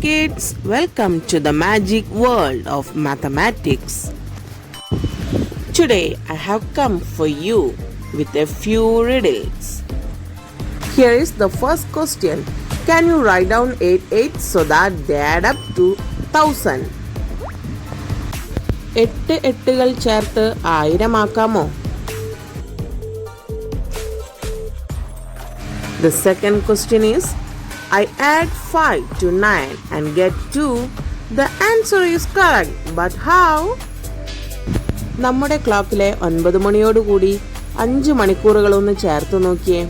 kids, welcome to the magic world of mathematics. Today I have come for you with a few riddles. Here is the first question. Can you write down 8 8 so that they add up to 1000? 8 എട്ടുകൾ ചേർത്ത് 1000 ആക്കാമോ? The second question is, I add 5 to 9 and get 2. The answer is correct, but how? നമ്മുടെ ക്ലോക്കിലെ 9 മണിയോടുകൂടി 5 മണിക്കൂറുകളൊന്ന് ചേർത്ത് നോക്കിയേ.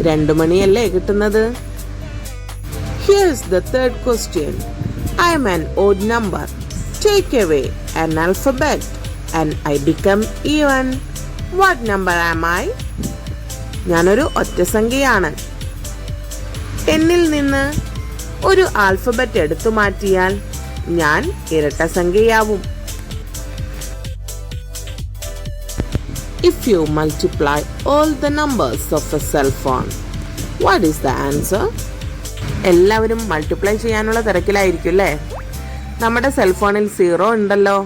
2 മണിയല്ലേ കിട്ടുന്നത്? Here's the third question. I am an odd number. Take away an alphabet and I become even. What number am I? ഞാനൊരു ഒറ്റസംഖ്യയാണ്. 10ൽ നിന്ന് ഒരു alphabet എടുത്തു മാറ്റിയാൽ ഞാൻ ഇരട്ടസംഖ്യയാവും. If you multiply all the numbers of a cell phone, what is the answer? എല്ലാവരും multiply ചെയ്യാനുള്ള തിരക്കിലായിരിക്കും അല്ലേ? നമ്മുടെ സെൽഫോണിൽ 0 ഉണ്ടല്ലോ.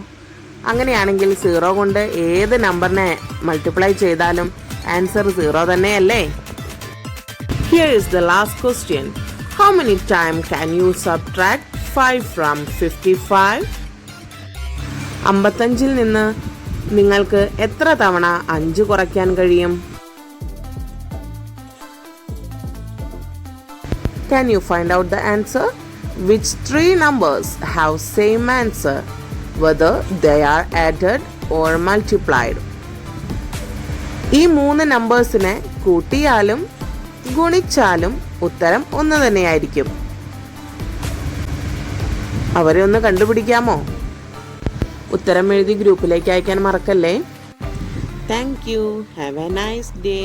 അങ്ങനെയാണെങ്കിൽ 0 കൊണ്ട് ഏത് നമ്പറിനെ മൾട്ടിപ്ലൈ ചെയ്താലും ആൻസർ 0 തന്നെയല്ലേ? Here is the last question. How many times can you subtract 5 from 55? 55ൽ നിന്ന് നിങ്ങൾക്ക് എത്ര തവണ 5 കുറയ്ക്കാൻ കഴിയും? Can you find out the answer? Which 3 numbers have same answer, whether they are added or multiplied? ഈ 3 നമ്പേഴ്സിനെ കൂട്ടിയാലും ഗുണിച്ചാലും ഉത്തരം ഒന്ന് തന്നെയായിരിക്കും. അവരെ ഒന്ന് കണ്ടുപിടിക്കാമോ? ഉത്തരം എഴുതി ഗ്രൂപ്പിലേക്ക് അയക്കാൻ മറക്കല്ലേ. Thank you. Have A nice day.